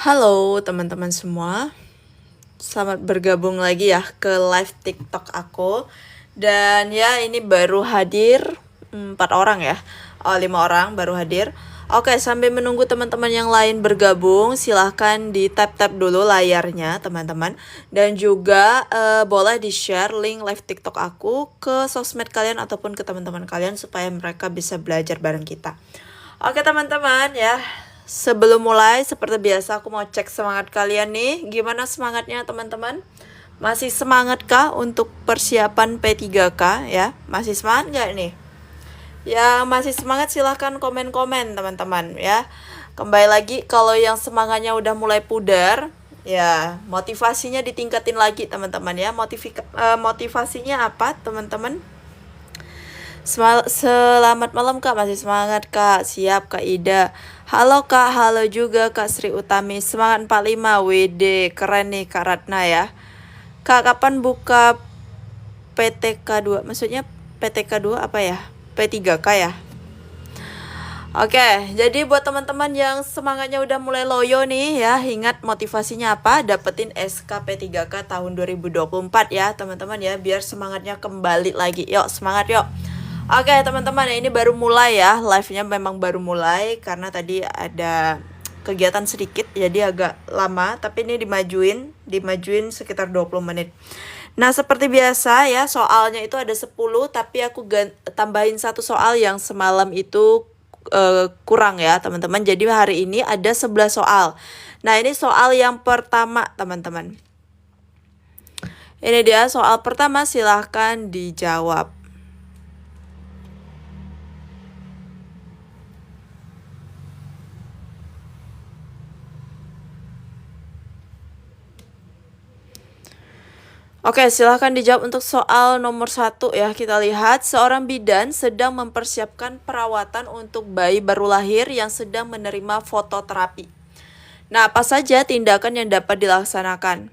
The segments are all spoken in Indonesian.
Halo teman-teman semua, selamat bergabung lagi ya ke live TikTok aku. Dan ya ini baru hadir 4 orang ya, 5 orang baru hadir. Oke, sambil menunggu teman-teman yang lain bergabung, silahkan di tap-tap dulu layarnya teman-teman. Dan juga boleh di-share link live TikTok aku ke sosmed kalian ataupun ke teman-teman kalian supaya mereka bisa belajar bareng kita. Oke teman-teman ya, sebelum mulai seperti biasa aku mau cek semangat kalian nih. Gimana semangatnya teman-teman? Masih semangat kah untuk persiapan P3K ya? Masih semangat gak nih? Yang masih semangat silahkan komen-komen teman-teman ya. Kembali lagi, kalau yang semangatnya udah mulai pudar ya, motivasinya ditingkatin lagi teman-teman ya. Motivasinya apa teman-teman? Selamat malam Kak, masih semangat Kak? Siap Kak Ida. Halo Kak, halo juga Kak Sri Utami. Semangat 45 WD, keren nih Kak Ratna ya. Kak, kapan buka PTK 2? Maksudnya PTK 2 apa ya? P3K ya? Oke, jadi buat teman-teman yang semangatnya udah mulai loyo nih ya, ingat motivasinya apa? Dapetin SK P3K tahun 2024 ya teman-teman ya, biar semangatnya kembali lagi. Yuk, semangat yuk. Oke teman-teman, ini baru mulai ya, live-nya memang baru mulai karena tadi ada kegiatan sedikit jadi agak lama, tapi ini dimajuin sekitar 20 menit. Nah, seperti biasa ya, soalnya itu ada 10, tapi aku tambahin satu soal yang semalam itu kurang ya teman-teman. Jadi hari ini ada 11 soal. Nah, ini soal yang pertama teman-teman. Ini dia soal pertama, silahkan dijawab. Oke, silahkan dijawab untuk soal nomor 1 ya. Kita lihat, seorang bidan sedang mempersiapkan perawatan untuk bayi baru lahir yang sedang menerima fototerapi. Nah, apa saja tindakan yang dapat dilaksanakan?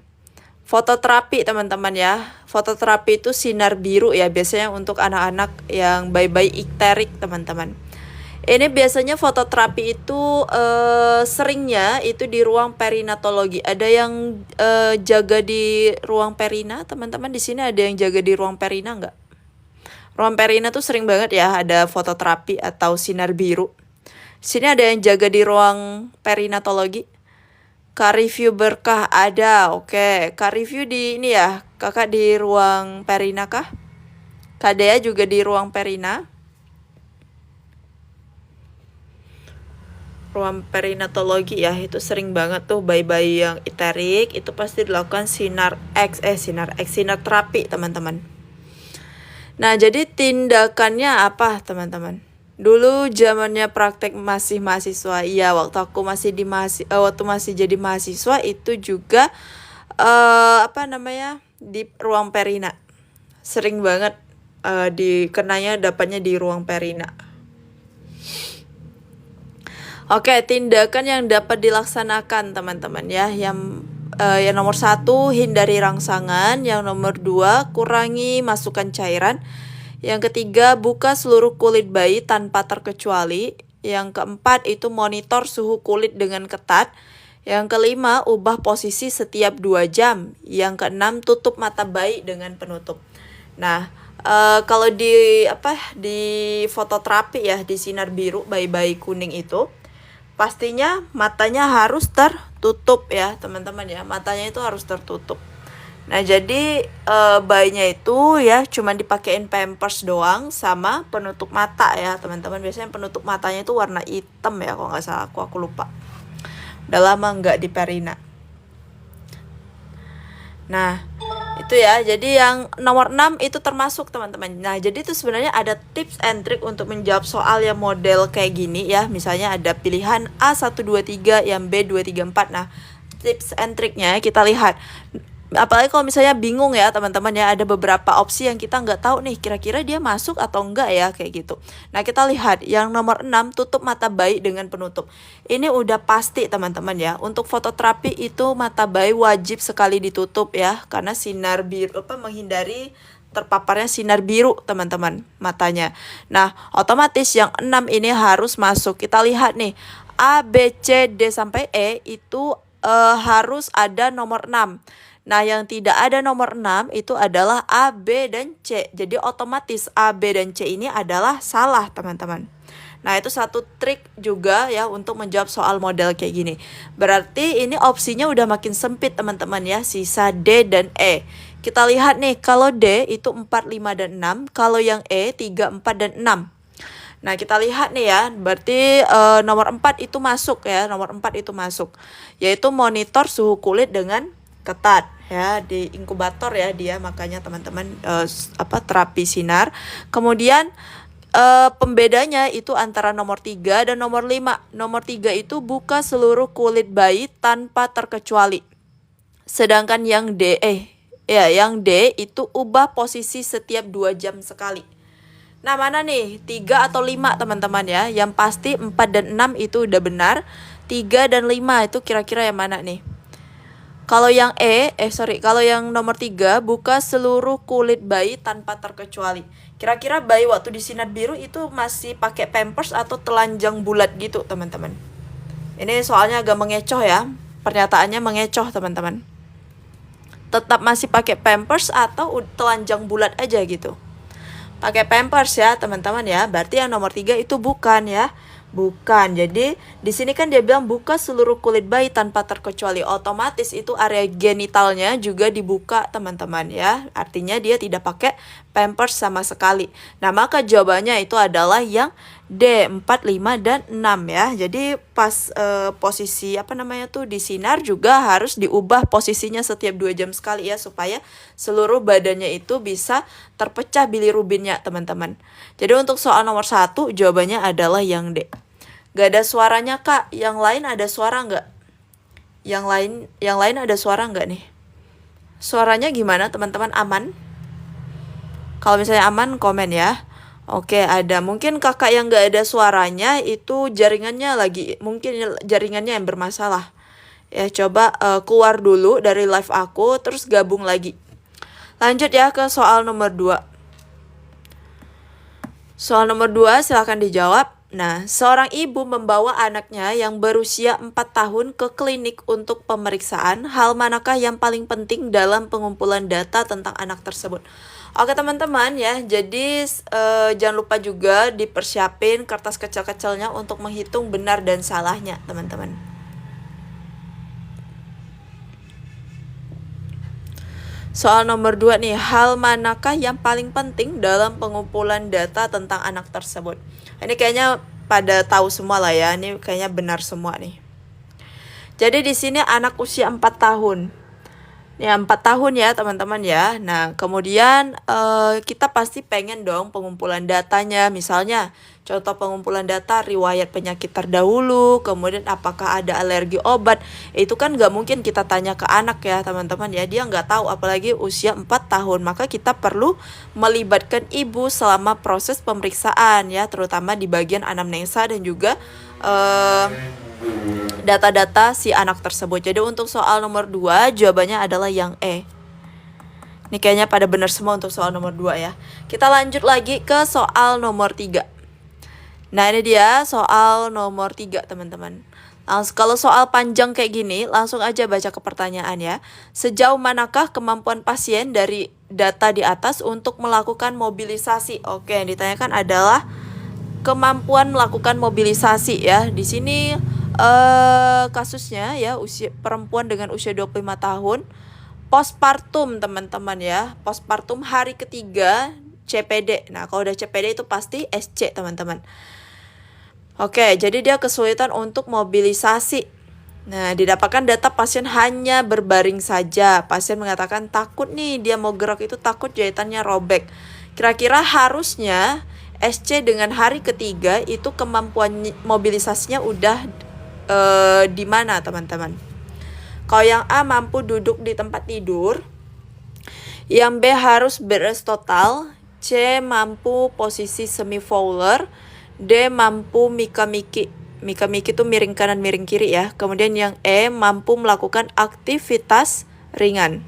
Fototerapi teman-teman ya. Fototerapi itu sinar biru ya, biasanya untuk anak-anak yang bayi-bayi ikterik teman-teman. Ini biasanya fototerapi itu seringnya itu di ruang perinatologi. Ada yang jaga di ruang perina, teman-teman di sini ada yang jaga di ruang perina nggak? Ruang perina tuh sering banget ya ada fototerapi atau sinar biru. Sini ada yang jaga di ruang perinatologi. Kak review berkah ada, oke. Kak review di ini ya, kakak di ruang perina kah? Kak Dea juga di ruang perina. Ruang perinatologi ya, itu sering banget tuh bayi-bayi yang iterik itu pasti dilakukan sinar terapi teman-teman. Nah, jadi tindakannya apa teman-teman? Dulu zamannya praktek masih mahasiswa, iya waktu aku masih waktu masih jadi mahasiswa itu juga di ruang perina. Sering banget dikenanya dapatnya di ruang perina. Oke, tindakan yang dapat dilaksanakan teman-teman ya. Yang nomor 1, hindari rangsangan. Yang nomor 2, kurangi masukan cairan. Yang ketiga, buka seluruh kulit bayi tanpa terkecuali. Yang keempat, itu monitor suhu kulit dengan ketat. Yang kelima, ubah posisi setiap 2 jam. Yang keenam, tutup mata bayi dengan penutup. Nah, kalau di fototerapi ya, di sinar biru bayi-bayi kuning itu, pastinya matanya harus tertutup ya teman-teman ya, matanya itu harus tertutup. Nah, jadi bayinya itu ya cuma dipakein pampers doang sama penutup mata ya teman-teman. Biasanya penutup matanya itu warna hitam ya kalau nggak salah, aku lupa, udah lama nggak di perina. Nah, itu ya, jadi yang nomor 6 itu termasuk teman-teman. Nah, jadi itu sebenarnya ada tips and trick untuk menjawab soal yang model kayak gini ya. Misalnya ada pilihan A123 yang B234. Nah, tips and tricknya kita lihat. Apalagi kalau misalnya bingung ya teman-teman ya, ada beberapa opsi yang kita nggak tahu nih kira-kira dia masuk atau enggak ya kayak gitu. Nah, kita lihat yang nomor 6, tutup mata bayi dengan penutup. Ini udah pasti teman-teman ya, untuk fototerapi itu mata bayi wajib sekali ditutup ya, karena sinar biru menghindari terpaparnya sinar biru teman-teman matanya. Nah, otomatis yang 6 ini harus masuk. Kita lihat nih, A, B, C, D sampai E itu harus ada nomor 6. Nah, yang tidak ada nomor 6 itu adalah A, B, dan C. Jadi otomatis A, B, dan C ini adalah salah, teman-teman. Nah, itu satu trik juga ya untuk menjawab soal model kayak gini. Berarti ini opsinya udah makin sempit, teman-teman ya. Sisa D dan E. Kita lihat nih, kalau D itu 4, 5, dan 6. Kalau yang E 3, 4, dan 6. Nah, kita lihat nih ya, berarti nomor 4 itu masuk ya, nomor 4 itu masuk. Yaitu monitor suhu kulit dengan ketat ya, di inkubator ya dia, makanya teman-teman terapi sinar. Kemudian pembedanya itu antara nomor 3 dan nomor 5. Nomor 3 itu buka seluruh kulit bayi tanpa terkecuali. Sedangkan yang D itu ubah posisi setiap 2 jam sekali. Nah, mana nih? 3 atau 5, teman-teman ya? Yang pasti 4 dan 6 itu udah benar. 3 dan 5 itu kira-kira yang mana nih? Kalau yang kalau yang nomor 3, buka seluruh kulit bayi tanpa terkecuali. Kira-kira bayi waktu di sinar biru itu masih pakai pampers atau telanjang bulat gitu, teman-teman. Ini soalnya agak mengecoh ya. Pernyataannya mengecoh, teman-teman. Tetap masih pakai pampers atau telanjang bulat aja gitu. Pakai pampers ya, teman-teman ya. Berarti yang nomor 3 itu bukan ya. Bukan. Jadi di sini kan dia bilang buka seluruh kulit bayi tanpa terkecuali. Otomatis itu area genitalnya juga dibuka, teman-teman ya. Artinya dia tidak pakai pampers sama sekali. Nah, maka jawabannya itu adalah yang D, 4, 5, dan 6 ya. Jadi pas posisi di sinar juga harus diubah posisinya setiap 2 jam sekali ya, supaya seluruh badannya itu bisa terpecah bilirubinnya, teman-teman. Jadi untuk soal nomor 1 jawabannya adalah yang D. Gak ada suaranya, Kak. Yang lain ada suara nggak? Yang lain ada suara nggak nih? Suaranya gimana, teman-teman? Aman? Kalau misalnya aman, komen ya. Oke, ada. Mungkin kakak yang nggak ada suaranya itu jaringannya yang bermasalah. Ya, coba keluar dulu dari live aku, terus gabung lagi. Lanjut ya ke soal nomor 2. Soal nomor 2 silahkan dijawab. Nah, seorang ibu membawa anaknya yang berusia 4 tahun ke klinik untuk pemeriksaan. Hal manakah yang paling penting dalam pengumpulan data tentang anak tersebut? Oke, teman-teman ya, jadi jangan lupa juga dipersiapin kertas kecil-kecilnya untuk menghitung benar dan salahnya, teman-teman. Soal nomor 2 nih, hal manakah yang paling penting dalam pengumpulan data tentang anak tersebut? Ini kayaknya pada tahu semua lah ya, ini kayaknya benar semua nih. Jadi di sini anak usia 4 tahun. Ya, 4 tahun ya teman-teman ya. Nah, kemudian kita pasti pengen dong pengumpulan datanya. Misalnya, contoh pengumpulan data riwayat penyakit terdahulu, kemudian apakah ada alergi obat. Itu kan nggak mungkin kita tanya ke anak ya teman-teman ya. Dia nggak tahu, apalagi usia 4 tahun. Maka kita perlu melibatkan ibu selama proses pemeriksaan ya, terutama di bagian anamnesa dan juga data-data si anak tersebut. Jadi untuk soal nomor 2 jawabannya adalah yang E. Ini kayaknya pada benar semua untuk soal nomor 2 ya. Kita lanjut lagi ke soal nomor 3. Nah, ini dia soal nomor 3, teman-teman. Kalau soal panjang kayak gini, langsung aja baca ke pertanyaan ya. Sejauh manakah kemampuan pasien dari data di atas untuk melakukan mobilisasi? Oke, yang ditanyakan adalah kemampuan melakukan mobilisasi ya. Di sini kasusnya ya, perempuan dengan usia 25 tahun, postpartum, teman-teman ya. Postpartum hari ketiga CPD. Nah, kalau udah CPD itu pasti SC, teman-teman. Oke, jadi dia kesulitan untuk mobilisasi. Nah, didapatkan data pasien hanya berbaring saja. Pasien mengatakan takut nih, dia mau gerak itu takut jahitannya robek. Kira-kira harusnya SC dengan hari ketiga itu kemampuan mobilisasinya udah di mana, teman-teman? Kalau yang A mampu duduk di tempat tidur, yang B harus beres total, C mampu posisi semi-fowler, D mampu mika-miki. Mika-miki itu miring kanan miring kiri ya. Kemudian yang E mampu melakukan aktivitas ringan.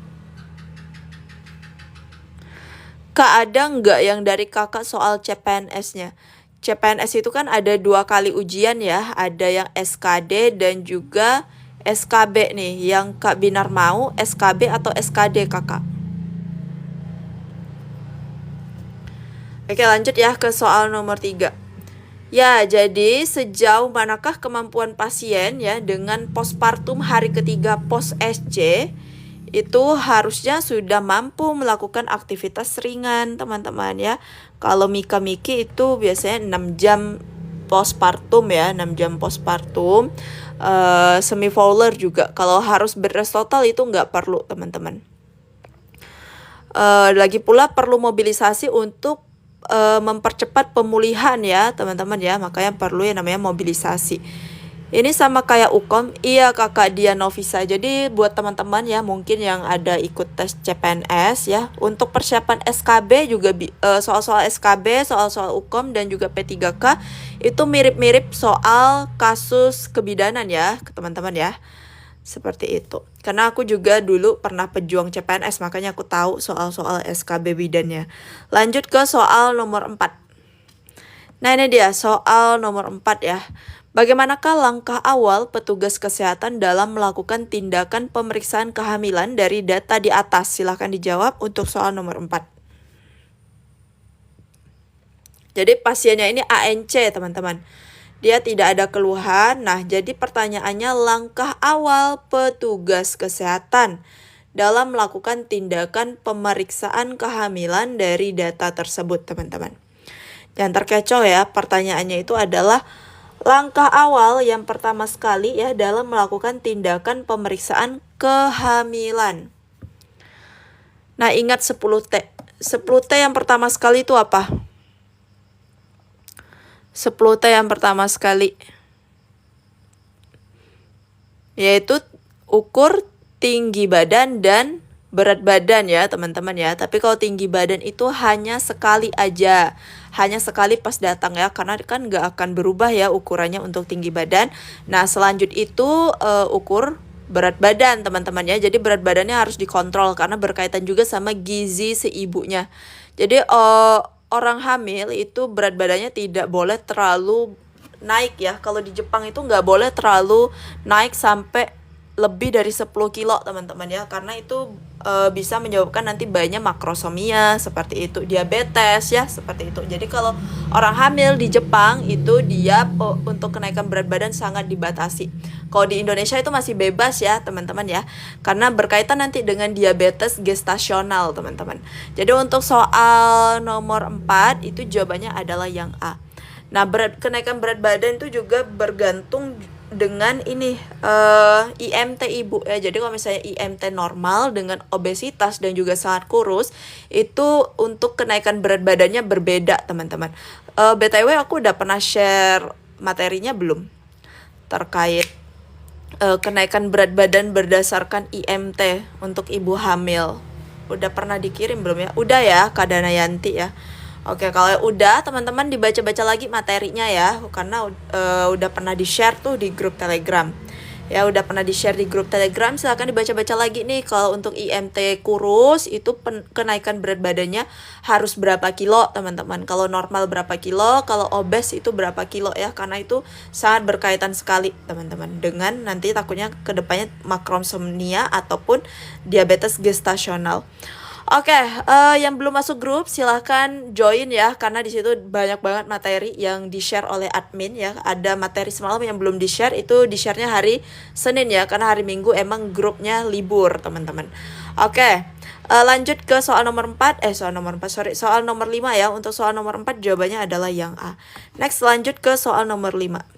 Kak, ada nggak yang dari kakak soal CPNS-nya? CPNS itu kan ada 2 kali ujian ya. Ada yang SKD dan juga SKB nih yang Kak Binar mau, SKB atau SKD kakak? Oke, lanjut ya ke soal nomor 3. Ya, jadi sejauh manakah kemampuan pasien ya dengan postpartum hari ketiga post SC itu harusnya sudah mampu melakukan aktivitas ringan, teman-teman ya. Kalau Mika Miki itu biasanya 6 jam postpartum ya, 6 jam postpartum. Semi fowler juga. Kalau harus bed rest total itu nggak perlu, teman-teman. Lagi pula perlu mobilisasi untuk mempercepat pemulihan ya, teman-teman ya. Makanya perlu yang namanya mobilisasi. Ini sama kayak Ukom, iya kakak Dianovisa. Jadi buat teman-teman ya mungkin yang ada ikut tes CPNS ya, untuk persiapan SKB juga soal-soal SKB, soal-soal Ukom dan juga P3K itu mirip-mirip soal kasus kebidanan ya, teman-teman ya. Seperti itu. Karena aku juga dulu pernah pejuang CPNS, makanya aku tahu soal-soal SKB bidannya. Lanjut ke soal nomor 4. Nah, ini dia soal nomor 4 ya. Bagaimanakah langkah awal petugas kesehatan dalam melakukan tindakan pemeriksaan kehamilan dari data di atas? Silahkan dijawab untuk soal nomor 4. Jadi pasiennya ini ANC, teman-teman. Dia tidak ada keluhan. Nah, jadi pertanyaannya langkah awal petugas kesehatan dalam melakukan tindakan pemeriksaan kehamilan dari data tersebut, teman-teman. Jangan terkecoh ya, pertanyaannya itu adalah langkah awal yang pertama sekali ya dalam melakukan tindakan pemeriksaan kehamilan. Nah, ingat 10T. 10T yang pertama sekali itu apa? 10T yang pertama sekali yaitu ukur tinggi badan dan berat badan ya, teman-teman ya. Tapi kalau tinggi badan itu hanya sekali aja. Hanya sekali pas datang ya, karena kan nggak akan berubah ya ukurannya untuk tinggi badan. Nah, selanjut itu ukur berat badan, teman-teman ya. Jadi berat badannya harus dikontrol karena berkaitan juga sama gizi si ibunya. Jadi orang hamil itu berat badannya tidak boleh terlalu naik ya. Kalau di Jepang itu nggak boleh terlalu naik sampai lebih dari 10 kilo, teman-teman ya. Karena itu bisa menyebabkan nanti banyak makrosomia seperti itu, diabetes ya, seperti itu. Jadi kalau orang hamil di Jepang itu dia untuk kenaikan berat badan sangat dibatasi. Kalau di Indonesia itu masih bebas ya, teman-teman ya. Karena berkaitan nanti dengan diabetes gestasional, teman-teman. Jadi untuk soal nomor 4 itu jawabannya adalah yang A. Nah, kenaikan berat badan itu juga bergantung dengan ini IMT ibu ya. Jadi kalau misalnya IMT normal dengan obesitas dan juga sangat kurus, itu untuk kenaikan berat badannya berbeda, teman-teman. BTW aku udah pernah share materinya belum terkait kenaikan berat badan berdasarkan IMT untuk ibu hamil? Udah pernah dikirim belum ya? Udah ya, Kak Danayanti ya. Oke, kalau udah teman-teman dibaca-baca lagi materinya ya, karena udah pernah di-share tuh di grup Telegram. Ya, udah pernah di-share di grup Telegram, silahkan dibaca-baca lagi nih. Kalau untuk IMT kurus itu kenaikan berat badannya harus berapa kilo, teman-teman. Kalau normal berapa kilo, kalau obes itu berapa kilo ya, karena itu sangat berkaitan sekali, teman-teman, dengan nanti takutnya kedepannya makrosomia ataupun diabetes gestasional. Oke, yang belum masuk grup silahkan join ya, karena di situ banyak banget materi yang di-share oleh admin ya. Ada materi semalam yang belum di-share, itu di-share-nya hari Senin ya, karena hari Minggu emang grupnya libur, teman-teman. Oke, lanjut ke soal nomor 4, soal nomor 5 ya. Untuk soal nomor 4 jawabannya adalah yang A. Next, lanjut ke soal nomor 5.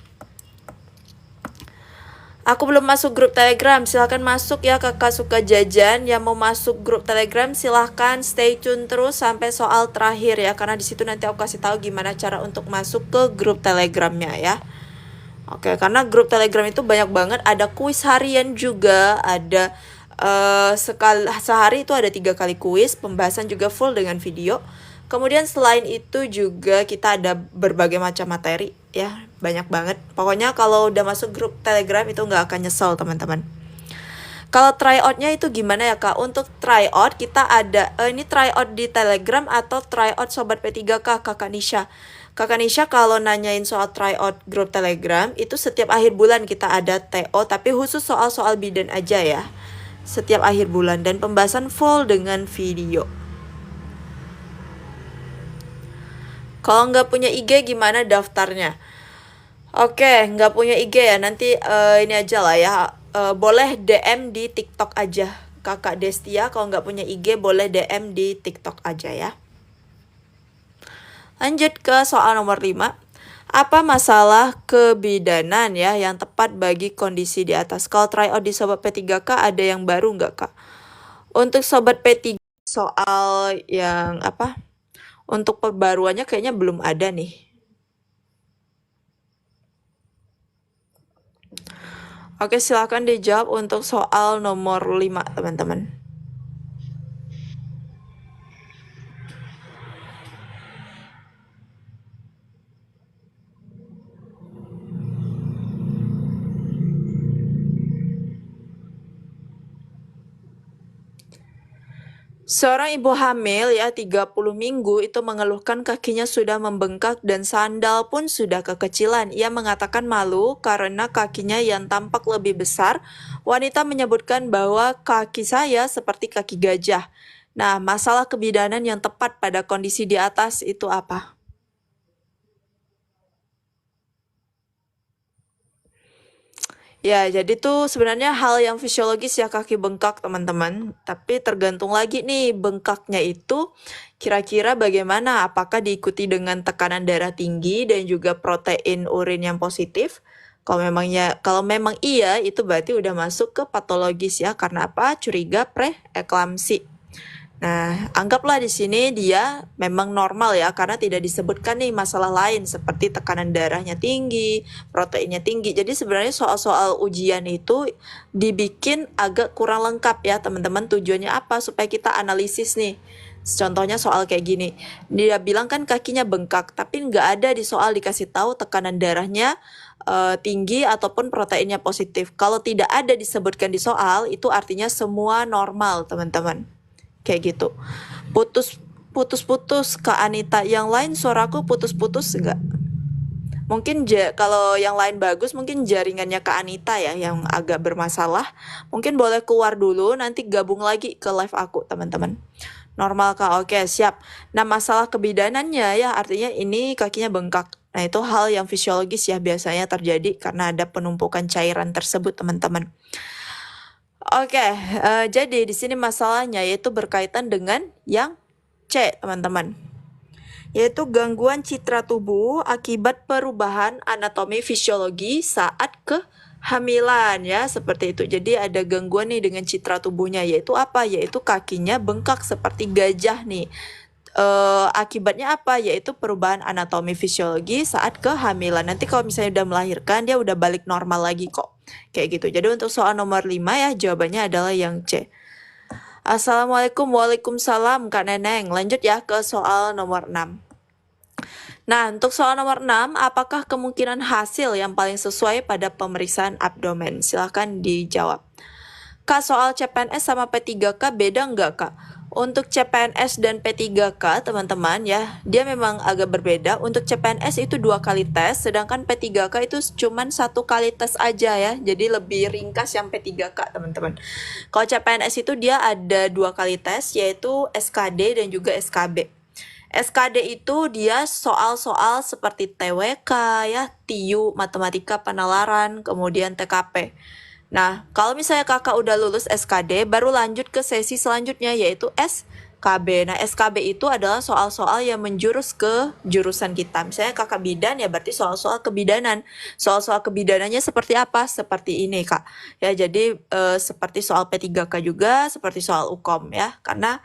Aku belum masuk grup Telegram, silahkan masuk ya kakak suka jajan. Yang mau masuk grup Telegram silahkan stay tune terus sampai soal terakhir ya, karena di situ nanti aku kasih tahu gimana cara untuk masuk ke grup Telegramnya ya. Oke, karena grup Telegram itu banyak banget, ada kuis harian juga, ada sehari itu ada 3 kali kuis, pembahasan juga full dengan video. Kemudian selain itu juga kita ada berbagai macam materi ya, banyak banget. Pokoknya kalau udah masuk grup Telegram itu nggak akan nyesel, teman-teman. Kalau tryoutnya itu gimana ya kak? Untuk tryout kita ada ini tryout di Telegram atau tryout Sobat P3K kakak Nisha. Kakak Nisha kalau nanyain soal tryout grup Telegram, itu setiap akhir bulan kita ada TO, tapi khusus soal-soal bidan aja ya. Setiap akhir bulan dan pembahasan full dengan video. Kalau nggak punya IG gimana daftarnya? Oke, nggak punya IG ya, nanti ini aja lah ya. Boleh DM di TikTok aja. Kakak Destia kalau nggak punya IG boleh DM di TikTok aja ya. Lanjut ke soal nomor 5. Apa masalah kebidanan ya yang tepat bagi kondisi di atas? Kalau tryout di Sobat P3K ada yang baru nggak Kak? Untuk Sobat P3 soal yang apa? Untuk perbaruannya kayaknya belum ada nih. Oke, silakan dijawab untuk soal nomor 5, teman-teman. Seorang ibu hamil ya 30 minggu itu mengeluhkan kakinya sudah membengkak dan sandal pun sudah kekecilan. Ia mengatakan malu karena kakinya yang tampak lebih besar. Wanita menyebutkan bahwa kaki saya seperti kaki gajah. Nah, masalah kebidanan yang tepat pada kondisi di atas itu apa? Ya, jadi tuh sebenarnya hal yang fisiologis ya kaki bengkak teman-teman. Tapi tergantung lagi nih bengkaknya itu kira-kira bagaimana. Apakah diikuti dengan tekanan darah tinggi dan juga protein urin yang positif? Kalau memang iya itu berarti udah masuk ke patologis ya. Karena apa? Curiga preeklamsi. Nah, anggaplah di sini dia memang normal ya, karena tidak disebutkan nih masalah lain seperti tekanan darahnya tinggi, proteinnya tinggi. Jadi sebenarnya soal-soal ujian itu dibikin agak kurang lengkap ya teman-teman. Tujuannya apa? Supaya kita analisis nih. Contohnya soal kayak gini, dia bilang kan kakinya bengkak, tapi nggak ada di soal dikasih tahu tekanan darahnya tinggi ataupun proteinnya positif. Kalau tidak ada disebutkan di soal, itu artinya semua normal teman-teman. Kayak gitu. Putus-putus Kak Anita. Yang lain suaraku putus-putus enggak? Mungkin kalau yang lain bagus mungkin jaringannya Kak Anita ya yang agak bermasalah. Mungkin boleh keluar dulu nanti gabung lagi ke live aku teman-teman. Normal Kak, oke siap. Nah masalah kebidanannya ya artinya ini kakinya bengkak. Nah itu hal yang fisiologis ya biasanya terjadi karena ada penumpukan cairan tersebut teman-teman. Oke, jadi di sini masalahnya yaitu berkaitan dengan yang C, teman-teman. Yaitu gangguan citra tubuh akibat perubahan anatomi fisiologi saat kehamilan ya, seperti itu. Jadi ada gangguan nih dengan citra tubuhnya yaitu apa? Yaitu kakinya bengkak seperti gajah nih. Akibatnya apa? Yaitu perubahan anatomi fisiologi saat kehamilan. Nanti kalau misalnya udah melahirkan dia udah balik normal lagi kok. Kayak gitu. Jadi untuk soal nomor 5 ya jawabannya adalah yang C. Assalamualaikum, waalaikumsalam Kak Neneng. Lanjut ya ke soal nomor 6. Nah, untuk soal nomor 6, apakah kemungkinan hasil yang paling sesuai pada pemeriksaan abdomen? Silahkan dijawab. Kak, soal CPNS sama P3K beda nggak, Kak? Untuk CPNS dan P3K, teman-teman ya, dia memang agak berbeda. Untuk CPNS itu 2 kali tes, sedangkan P3K itu cuma 1 kali tes aja ya. Jadi lebih ringkas yang P3K, teman-teman. Kalau CPNS itu dia ada 2 kali tes, yaitu SKD dan juga SKB. SKD itu dia soal-soal seperti TWK ya, TIU, matematika penalaran, kemudian TKP. Nah, kalau misalnya kakak udah lulus SKD, baru lanjut ke sesi selanjutnya yaitu SKB. Nah, SKB itu adalah soal-soal yang menjurus ke jurusan kita. Misalnya kakak bidan ya berarti soal-soal kebidanan. Soal-soal kebidanannya seperti apa? Seperti ini, Kak. Ya, jadi seperti soal P3K juga, seperti soal UKOM ya. Karena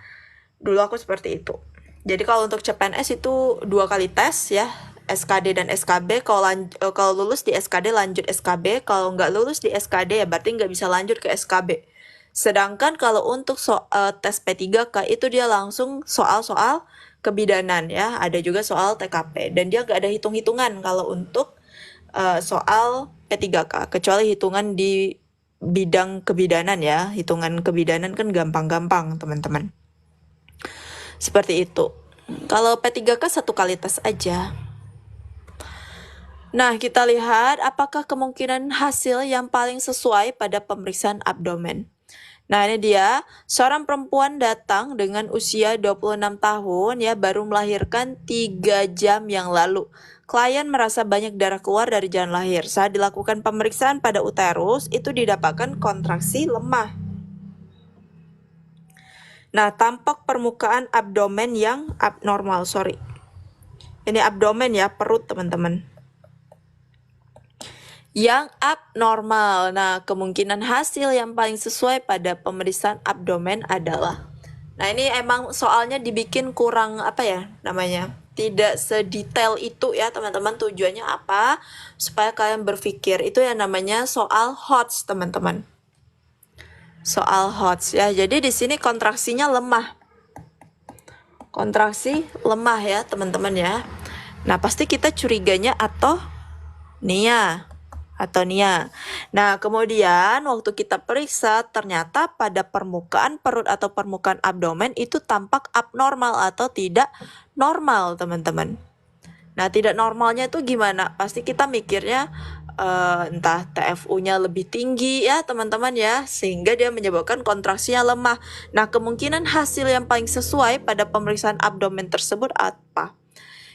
dulu aku seperti itu. Jadi kalau untuk CPNS itu 2 kali tes ya, SKD dan SKB. Kalau lulus di SKD lanjut SKB, kalau nggak lulus di SKD ya berarti nggak bisa lanjut ke SKB. Sedangkan kalau untuk tes P3K itu dia langsung soal-soal kebidanan ya, ada juga soal TKP dan dia nggak ada hitung-hitungan kalau untuk soal P3K, kecuali hitungan di bidang kebidanan ya. Hitungan kebidanan kan gampang-gampang teman-teman. Seperti itu. Kalau P3K 1 kali tes aja. Nah, kita lihat apakah kemungkinan hasil yang paling sesuai pada pemeriksaan abdomen. Nah, ini dia, seorang perempuan datang dengan usia 26 tahun ya, baru melahirkan 3 jam yang lalu. Klien merasa banyak darah keluar dari jalan lahir. Saat dilakukan pemeriksaan pada uterus, itu didapatkan kontraksi lemah. Nah, tampak permukaan abdomen yang abnormal, sorry. Ini abdomen ya, perut teman-teman. Yang abnormal. Nah, kemungkinan hasil yang paling sesuai pada pemeriksaan abdomen adalah. Nah, ini emang soalnya dibikin kurang apa ya namanya? Tidak sedetail itu ya, teman-teman. Tujuannya apa? Supaya kalian berpikir. Itu yang namanya soal HOTS, teman-teman. Soal HOTS ya. Jadi di sini kontraksinya lemah. Kontraksi lemah ya, teman-teman ya. Nah, pasti kita curiganya atonia. Nah, kemudian waktu kita periksa, ternyata pada permukaan perut atau permukaan abdomen itu tampak abnormal atau tidak normal, teman-teman. Nah, tidak normalnya itu gimana? Pasti kita mikirnya entah TFU-nya lebih tinggi ya, teman-teman ya, sehingga dia menyebabkan kontraksinya lemah. Nah, kemungkinan hasil yang paling sesuai pada pemeriksaan abdomen tersebut apa?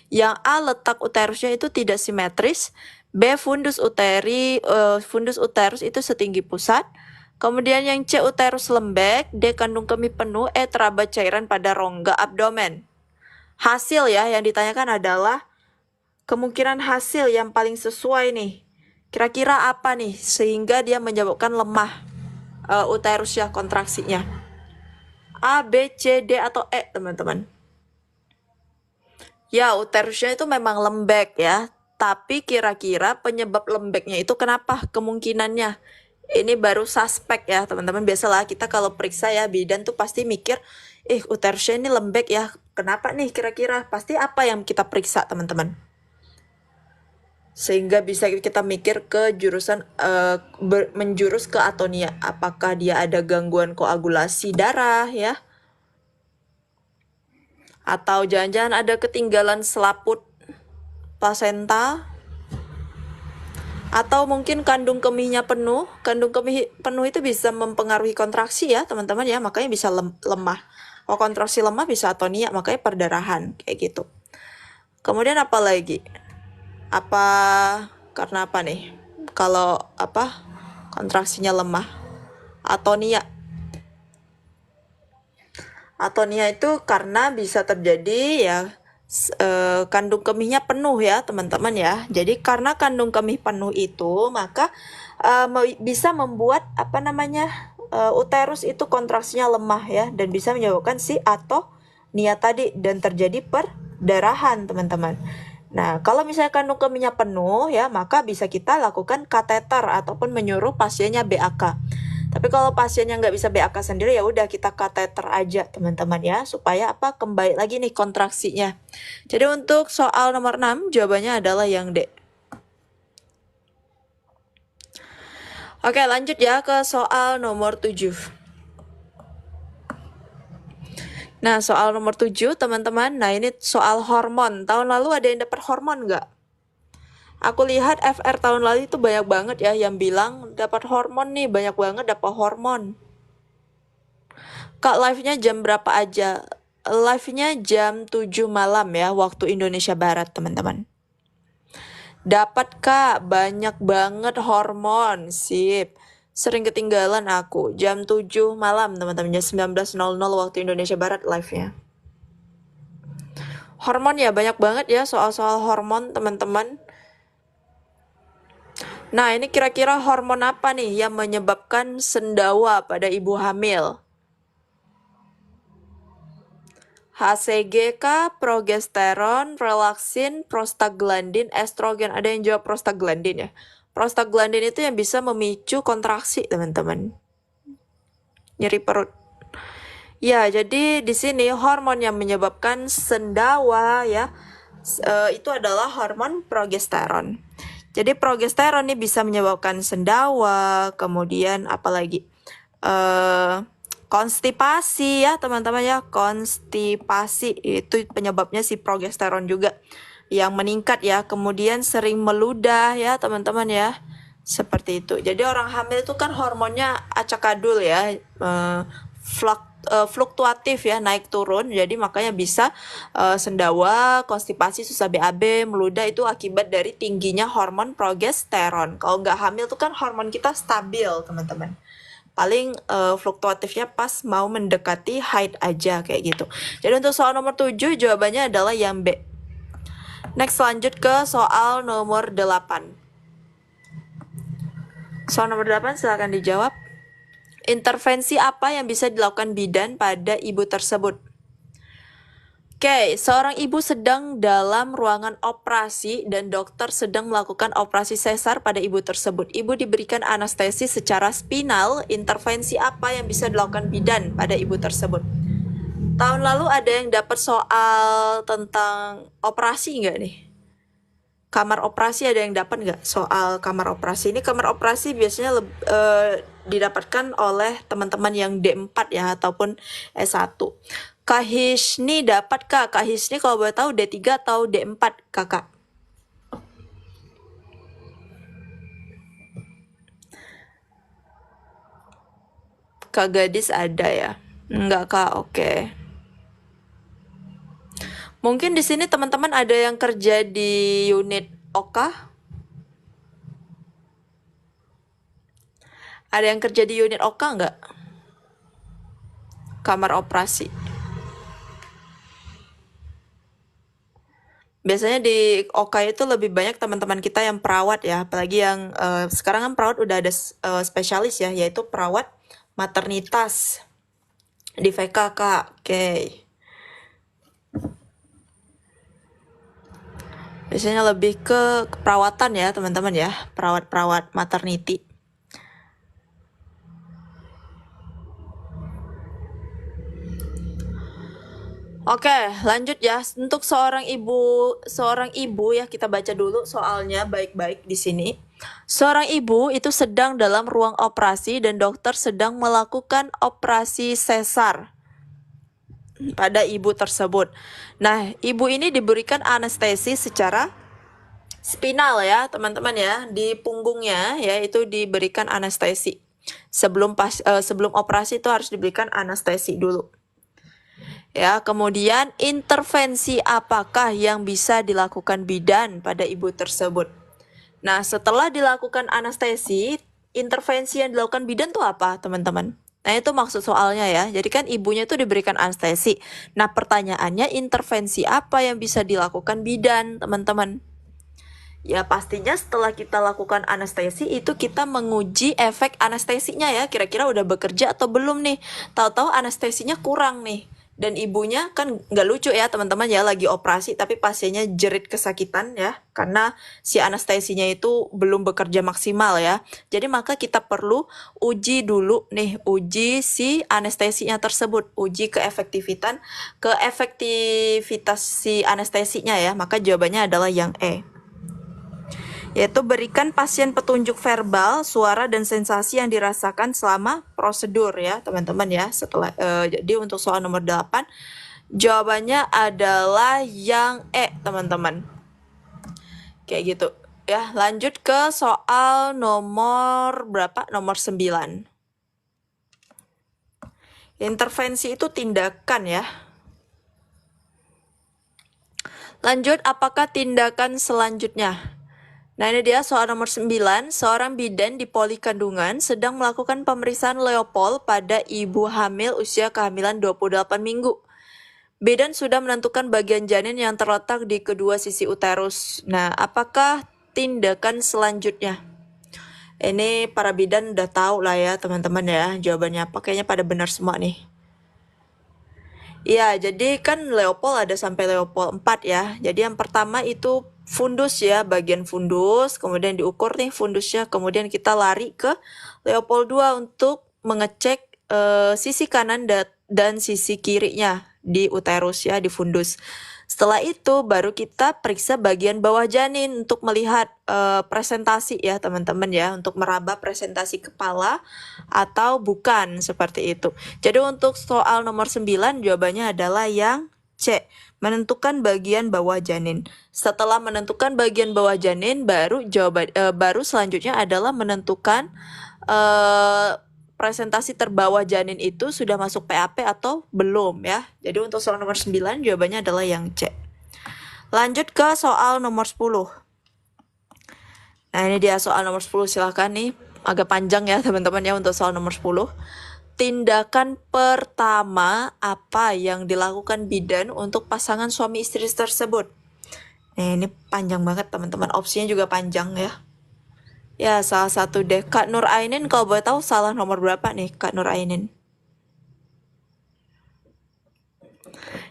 Yang A, letak uterusnya itu tidak simetris. B, fundus uterus itu setinggi pusat. Kemudian yang C, uterus lembek. D, kandung kemih penuh. E, teraba cairan pada rongga abdomen. Hasil ya yang ditanyakan adalah kemungkinan hasil yang paling sesuai nih. Kira-kira apa nih sehingga dia menyebabkan lemah uterusnya, kontraksinya? A, B, C, D, atau E, teman-teman? Ya, uterusnya itu memang lembek ya. Tapi kira-kira penyebab lembeknya itu kenapa? Kemungkinannya. Ini baru suspek ya, teman-teman. Biasalah kita kalau periksa ya, bidan tuh pasti mikir, uterusnya ini lembek ya. Kenapa nih kira-kira? Pasti apa yang kita periksa, teman-teman? Sehingga bisa kita mikir ke jurusan menjurus ke atonia. Apakah dia ada gangguan koagulasi darah ya? Atau jangan-jangan ada ketinggalan selaput plasenta? Atau mungkin kandung kemihnya penuh. Kandung kemih penuh itu bisa mempengaruhi kontraksi ya, teman-teman ya. Makanya bisa lemah. Kalau kontraksi lemah bisa atonia, makanya perdarahan kayak gitu. Kemudian apa lagi? Karena apa nih? Kalau kontraksinya lemah, atonia. Atonia itu karena bisa terjadi ya kandung kemihnya penuh ya, teman-teman ya. Jadi karena kandung kemih penuh itu, maka bisa membuat uterus itu kontraksinya lemah ya, dan bisa menyebabkan si atonia tadi dan terjadi perdarahan, teman-teman. Nah, kalau misalnya kandung kemihnya penuh ya, maka bisa kita lakukan kateter ataupun menyuruh pasiennya BAK. Tapi kalau pasiennya nggak bisa BAK sendiri, ya udah kita kateter aja, teman-teman ya, supaya kembali lagi nih kontraksinya. Jadi untuk soal nomor 6, jawabannya adalah yang D. Oke, lanjut ya ke soal nomor 7. Nah, soal nomor 7, teman-teman. Nah, ini soal hormon. Tahun lalu ada yang dapat hormon nggak? Aku lihat FR tahun lalu itu banyak banget ya yang bilang dapat hormon nih, banyak banget dapat hormon. Kak, live-nya jam berapa aja? Live-nya jam 7 malam ya, waktu Indonesia Barat, teman-teman. Dapat Kak, banyak banget hormon. Sip. Sering ketinggalan aku. Jam 7 malam, teman-teman. Jam 19.00 waktu Indonesia Barat live-nya. Hormon ya, banyak banget ya soal-soal hormon, teman-teman. Nah, ini kira-kira hormon apa nih yang menyebabkan sendawa pada ibu hamil? HCG kah, progesteron, relaksin, prostaglandin, estrogen. Ada yang jawab prostaglandin ya. Prostaglandin itu yang bisa memicu kontraksi, teman-teman. Nyeri perut. Ya, jadi di sini hormon yang menyebabkan sendawa ya, itu adalah hormon progesteron. Jadi progesteron ini bisa menyebabkan sendawa, kemudian apalagi konstipasi ya, teman-teman ya. Konstipasi itu penyebabnya si progesteron juga. yang meningkat ya, kemudian sering meludah ya teman-teman ya, seperti itu. Jadi orang hamil itu kan hormonnya acakadul ya, fluktuatif ya, naik turun. Jadi makanya bisa sendawa, konstipasi, susah BAB, meludah itu akibat dari tingginya hormon progesteron. Kalau nggak hamil tuh kan hormon kita stabil teman-teman. Paling fluktuatifnya pas mau mendekati haid aja kayak gitu. Jadi untuk soal nomor 7 jawabannya adalah yang B. Next lanjut ke soal nomor 8. Soal nomor 8 silakan dijawab. Intervensi apa yang bisa dilakukan bidan pada ibu tersebut? Oke, seorang ibu sedang dalam ruangan operasi dan dokter sedang melakukan operasi sesar pada ibu tersebut. Ibu diberikan anestesi secara spinal. Intervensi apa yang bisa dilakukan bidan pada ibu tersebut? Tahun lalu ada yang dapat soal tentang operasi nggak nih? Kamar operasi ada yang dapat nggak soal kamar operasi? Ini kamar operasi biasanya didapatkan oleh teman-teman yang D4 ya ataupun S1. Kak Hisni dapat Kak? Kak Hisni kalau boleh tahu D3 atau D4 Kakak? Kak Gadis ada ya? Enggak Kak, oke. Mungkin di sini teman-teman ada yang kerja di unit OKA? Ada yang kerja di unit OKA nggak? Kamar operasi. Biasanya di OKA itu lebih banyak teman-teman kita yang perawat ya, apalagi yang sekarang kan perawat udah ada spesialis ya, yaitu perawat maternitas di VK Kak. Oke. Biasanya lebih ke keperawatan ya teman-teman ya, perawat-perawat maternity. Oke, lanjut ya. Untuk seorang ibu ya, kita baca dulu soalnya baik-baik di sini. Seorang ibu itu sedang dalam ruang operasi dan dokter sedang melakukan operasi sesar pada ibu tersebut. Nah, ibu ini diberikan anestesi secara spinal ya, teman-teman ya, di punggungnya ya itu diberikan anestesi. Sebelum operasi itu harus diberikan anestesi dulu. Ya, kemudian intervensi apakah yang bisa dilakukan bidan pada ibu tersebut? Nah, setelah dilakukan anestesi, intervensi yang dilakukan bidan tuh apa, teman-teman? Nah, itu maksud soalnya ya. Jadi kan ibunya itu diberikan anestesi. Nah, pertanyaannya intervensi apa yang bisa dilakukan bidan, teman-teman? Ya, pastinya setelah kita lakukan anestesi itu kita menguji efek anestesinya ya. Kira-kira udah bekerja atau belum nih? Tahu-tahu anestesinya kurang nih. Dan ibunya kan nggak lucu ya teman-teman ya, lagi operasi tapi pasiennya jerit kesakitan ya karena si anestesinya itu belum bekerja maksimal ya. Jadi maka kita perlu uji dulu nih, uji si anestesinya tersebut, uji keefektivitas si anestesinya ya. Maka jawabannya adalah yang E. Yaitu berikan pasien petunjuk verbal, suara dan sensasi yang dirasakan selama prosedur ya teman-teman ya. Jadi untuk soal nomor 8 jawabannya adalah yang E teman-teman. Kayak gitu ya. Lanjut ke soal nomor berapa? Nomor 9. Intervensi itu tindakan ya. Lanjut, apakah tindakan selanjutnya? Nah, ini dia soal nomor 9. Seorang bidan di poli kandungan sedang melakukan pemeriksaan Leopold pada ibu hamil usia kehamilan 28 minggu. Bidan sudah menentukan bagian janin yang terletak di kedua sisi uterus. Nah, apakah tindakan selanjutnya? Ini para bidan udah tahu lah ya teman-teman ya jawabannya apa. Kayaknya pada benar semua nih. Iya, jadi kan Leopold ada sampai Leopold 4 ya. Jadi yang pertama itu fundus ya, bagian fundus, kemudian diukur nih fundusnya, kemudian kita lari ke Leopold 2 untuk mengecek sisi kanan dan sisi kirinya di uterus ya, di fundus. Setelah itu baru kita periksa bagian bawah janin untuk melihat presentasi ya teman-teman ya, untuk meraba presentasi kepala atau bukan, seperti itu. Jadi untuk soal nomor 9 jawabannya adalah yang C. Menentukan bagian bawah janin. Setelah menentukan bagian bawah janin, baru selanjutnya adalah menentukan presentasi terbawah janin itu sudah masuk PAP atau belum ya. Jadi untuk soal nomor 9 jawabannya adalah yang C. Lanjut ke soal nomor 10. Nah, ini dia soal nomor 10, silahkan nih. Agak panjang ya teman-teman ya untuk soal nomor 10. Tindakan pertama apa yang dilakukan bidan untuk pasangan suami istri tersebut? Nah, ini panjang banget teman-teman. Opsinya juga panjang ya. Ya, salah satu deh. Kak Nur Ainin, kalau boleh tahu salah nomor berapa nih Kak Nur Ainin?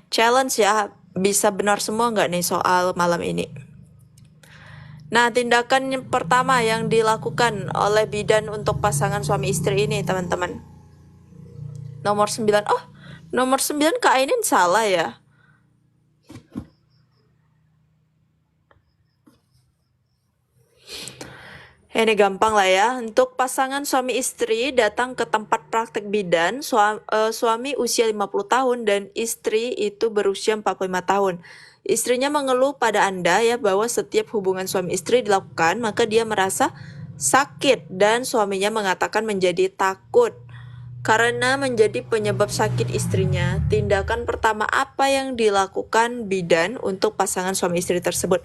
Challenge ya, bisa benar semua nggak nih soal malam ini? Nah, tindakan yang pertama yang dilakukan oleh bidan untuk pasangan suami istri ini, teman-teman. Nomor 9. Oh, nomor 9 Kak Ainin salah ya. Ini gampang lah ya. Untuk pasangan suami istri datang ke tempat praktek bidan, suami usia 50 tahun dan istri itu berusia 45 tahun. Istrinya mengeluh pada Anda ya bahwa setiap hubungan suami istri dilakukan, maka dia merasa sakit dan suaminya mengatakan menjadi takut. Karena menjadi penyebab sakit istrinya, tindakan pertama apa yang dilakukan bidan untuk pasangan suami istri tersebut?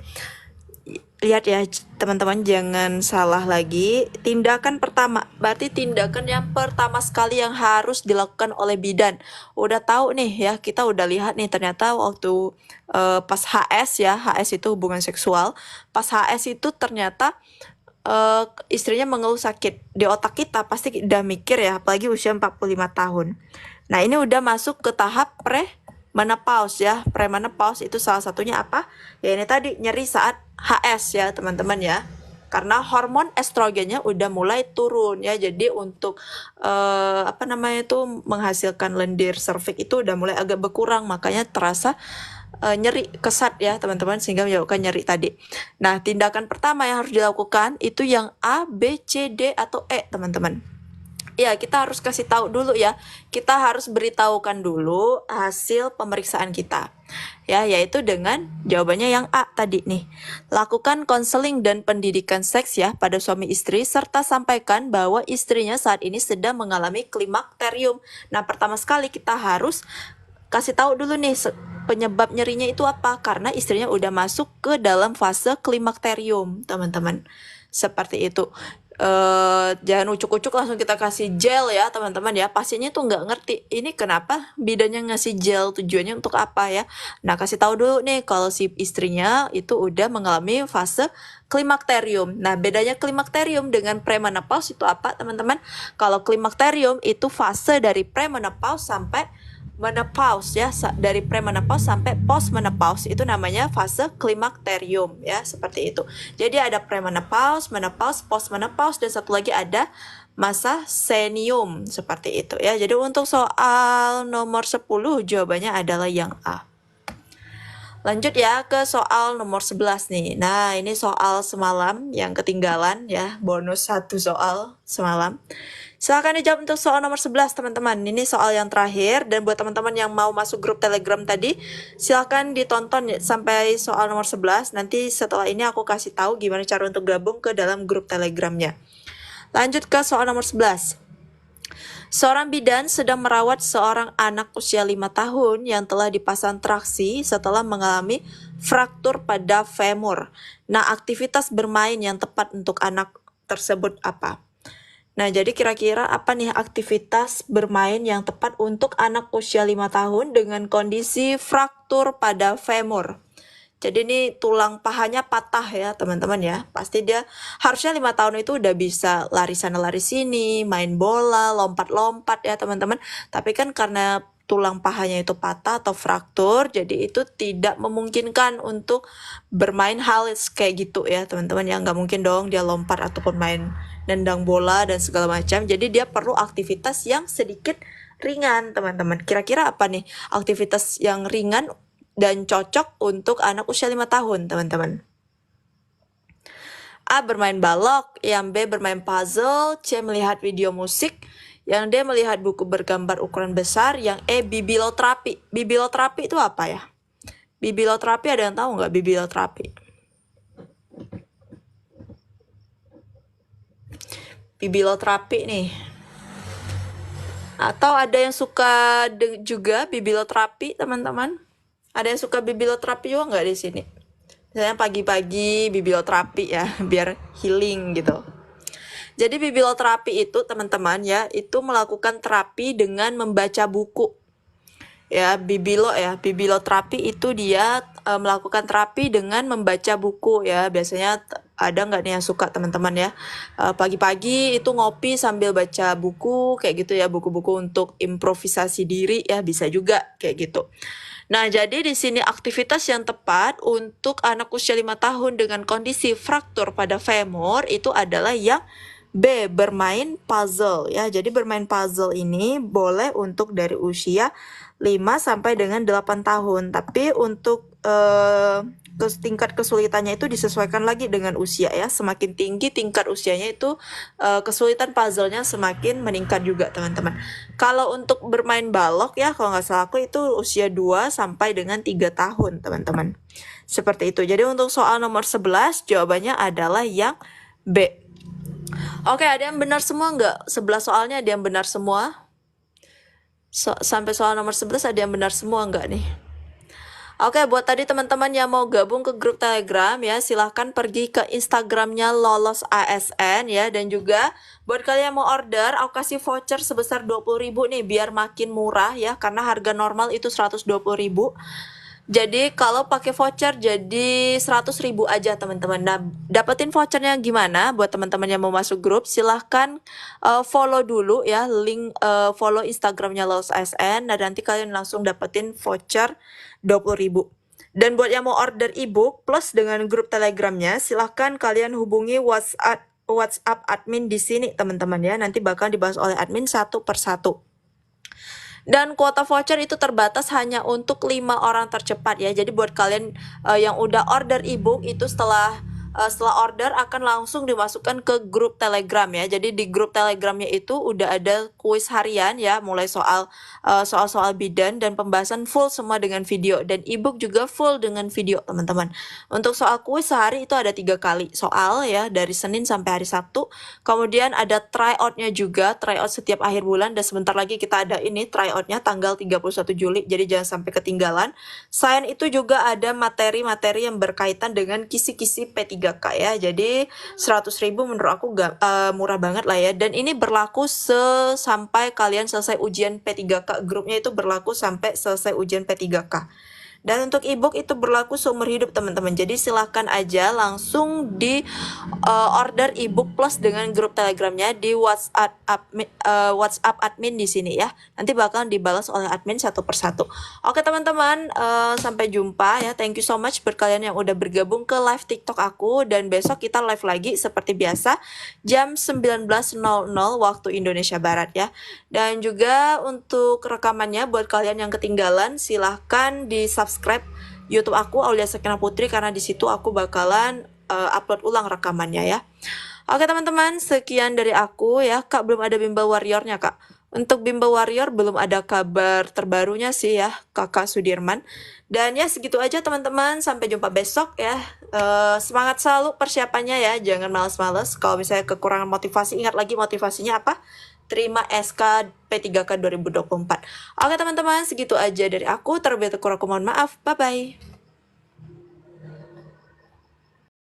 Lihat ya teman-teman, jangan salah lagi. Tindakan pertama, berarti tindakan yang pertama sekali yang harus dilakukan oleh bidan. Udah tahu nih ya, kita udah lihat nih ternyata waktu pas HS ya, HS itu hubungan seksual. Pas HS itu ternyata istrinya mengeluh sakit. Di otak kita pasti udah mikir ya, apalagi usia 45 tahun. Nah, ini udah masuk ke tahap menopause ya. Premenopause itu salah satunya apa? Ya ini tadi, nyeri saat HS ya teman-teman ya. Karena hormon estrogennya udah mulai turun ya. Jadi untuk menghasilkan lendir serviks itu udah mulai agak berkurang, makanya terasa nyeri kesat ya teman-teman, sehingga menyebabkan nyeri tadi. Nah, tindakan pertama yang harus dilakukan itu yang A, B, C, D, atau E teman-teman. Ya, kita harus kasih tahu dulu ya. Kita harus beritahukan dulu hasil pemeriksaan kita. Ya, yaitu dengan jawabannya yang A tadi nih. Lakukan konseling dan pendidikan seks ya pada suami istri, serta sampaikan bahwa istrinya saat ini sedang mengalami klimakterium. Nah, pertama sekali kita harus kasih tahu dulu nih penyebab nyerinya itu apa, karena istrinya udah masuk ke dalam fase klimakterium teman-teman. Seperti itu. Jangan ucuk-ucuk langsung kita kasih gel ya teman-teman ya. Pasiennya tuh nggak ngerti ini kenapa bidannya ngasih gel, tujuannya untuk apa ya. Nah, kasih tahu dulu nih kalau si istrinya itu udah mengalami fase klimakterium. Nah, bedanya klimakterium dengan premenopause itu apa teman-teman? Kalau klimakterium itu fase dari premenopause sampai menopause ya, dari premenopause sampai postmenopause itu namanya fase klimakterium ya, seperti itu. Jadi ada premenopause, menopause, postmenopause, dan satu lagi ada masa senium, seperti itu ya. Jadi untuk soal nomor 10 jawabannya adalah yang A. Lanjut ya ke soal nomor 11 nih. Nah, ini soal semalam yang ketinggalan ya, bonus 1 soal semalam. Silahkan dijawab untuk soal nomor 11 teman-teman. Ini soal yang terakhir, dan buat teman-teman yang mau masuk grup Telegram tadi, silahkan ditonton sampai soal nomor 11. Nanti setelah ini aku kasih tahu gimana cara untuk gabung ke dalam grup Telegramnya. Lanjut ke soal nomor 11. Seorang bidan sedang merawat seorang anak usia 5 tahun yang telah dipasang traksi setelah mengalami fraktur pada femur. Nah, aktivitas bermain yang tepat untuk anak tersebut apa? Nah, jadi kira-kira apa nih aktivitas bermain yang tepat untuk anak usia 5 tahun dengan kondisi fraktur pada femur? Jadi ini tulang pahanya patah ya teman-teman ya. Pasti dia harusnya 5 tahun itu udah bisa lari sana lari sini, main bola, lompat-lompat ya teman-teman. Tapi kan karena tulang pahanya itu patah atau fraktur, jadi itu tidak memungkinkan untuk bermain hal kayak gitu ya teman-teman ya. Nggak mungkin dong dia lompat ataupun main nendang bola dan segala macam. Jadi dia perlu aktivitas yang sedikit ringan teman-teman. Kira-kira apa nih aktivitas yang ringan dan cocok untuk anak usia 5 tahun teman-teman? A. Bermain balok, yang B. bermain puzzle, C. melihat video musik, yang D. melihat buku bergambar ukuran besar, yang E. biblioterapi. Biblioterapi itu apa ya? Biblioterapi ada yang tahu nggak biblioterapi? Biblioterapi nih. Atau ada yang suka juga biblioterapi, teman-teman? Ada yang suka biblioterapi juga nggak di sini? Misalnya pagi-pagi biblioterapi ya, biar healing gitu. Jadi biblioterapi itu teman-teman ya, itu melakukan terapi dengan membaca buku. Ya, biblioterapi itu dia melakukan terapi dengan membaca buku ya. Biasanya ada nggak nih yang suka teman-teman ya? Pagi-pagi itu ngopi sambil baca buku kayak gitu ya, buku-buku untuk improvisasi diri ya, bisa juga kayak gitu. Nah, jadi di sini aktivitas yang tepat untuk anak usia 5 tahun dengan kondisi fraktur pada femur itu adalah yang B, bermain puzzle ya. Jadi bermain puzzle ini boleh untuk dari usia 5 sampai dengan 8 tahun. Tapi untuk tingkat kesulitannya itu disesuaikan lagi dengan usia ya. Semakin tinggi tingkat usianya itu kesulitan puzzle-nya semakin meningkat juga teman-teman. Kalau untuk bermain balok ya, kalau nggak salah aku itu usia 2 sampai dengan 3 tahun teman-teman. Seperti itu. Jadi untuk soal nomor 11 jawabannya adalah yang B. Oke, ada yang benar semua nggak? 11 soalnya ada yang benar semua? Sampai soal nomor 11 ada yang benar semua nggak nih? Oke, buat tadi teman-teman yang mau gabung ke grup Telegram ya, silahkan pergi ke Instagramnya Lolos ASN ya. Dan juga buat kalian yang mau order, aku kasih voucher sebesar 20.000 nih biar makin murah ya, karena harga normal itu 120.000. Jadi kalau pakai voucher jadi 100.000 aja teman-teman. Nah, dapetin vouchernya gimana? Buat teman-teman yang mau masuk grup, silahkan follow dulu ya, link follow Instagramnya Lolos ASN. Dan nanti kalian langsung dapetin voucher 20.000. Dan buat yang mau order ebook plus dengan grup Telegramnya, silahkan kalian hubungi WhatsApp admin di sini teman-teman ya. Nanti bakal dibahas oleh admin satu persatu. Dan kuota voucher itu terbatas hanya untuk 5 orang tercepat ya. Jadi buat kalian yang udah order ebook itu setelah order akan langsung dimasukkan ke grup Telegram ya. Jadi di grup Telegramnya itu udah ada kuis harian ya, mulai soal-soal bidan dan pembahasan full semua dengan video, dan ebook juga full dengan video teman-teman. Untuk soal kuis sehari itu ada 3 kali soal ya, dari Senin sampai hari Sabtu. Kemudian ada tryoutnya juga, tryout setiap akhir bulan, dan sebentar lagi kita ada ini tryoutnya tanggal 31 Juli, jadi jangan sampai ketinggalan. Selain itu juga ada materi-materi yang berkaitan dengan kisi-kisi P3K ya. Jadi 100.000 menurut aku murah banget lah ya. Dan ini berlaku sampai kalian selesai ujian P3K. Grupnya itu berlaku sampai selesai ujian P3K. Dan untuk ebook itu berlaku seumur hidup teman-teman. Jadi silahkan aja langsung di order ebook plus dengan grup Telegramnya di WhatsApp admin di sini ya. Nanti bakal dibalas oleh admin satu persatu. Oke teman-teman, sampai jumpa ya. Thank you so much buat kalian yang udah bergabung ke live TikTok aku, dan besok kita live lagi seperti biasa jam 19.00 waktu Indonesia Barat ya. Dan juga untuk rekamannya buat kalian yang ketinggalan, silahkan di subscribe YouTube aku Aulia Sakinah Putri, karena di situ aku bakalan upload ulang rekamannya ya. Oke teman-teman, sekian dari aku ya. Kak, belum ada Bimbel Warrior-nya Kak. Untuk Bimbel Warrior belum ada kabar terbarunya sih ya, Kakak Sudirman. Dan ya segitu aja teman-teman, sampai jumpa besok ya. Semangat selalu persiapannya ya, jangan males-males. Kalau misalnya kekurangan motivasi, ingat lagi motivasinya apa? Terima SK P3K 2024. Oke teman-teman, segitu aja dari aku. Terlebih kurang aku mohon maaf. Bye-bye.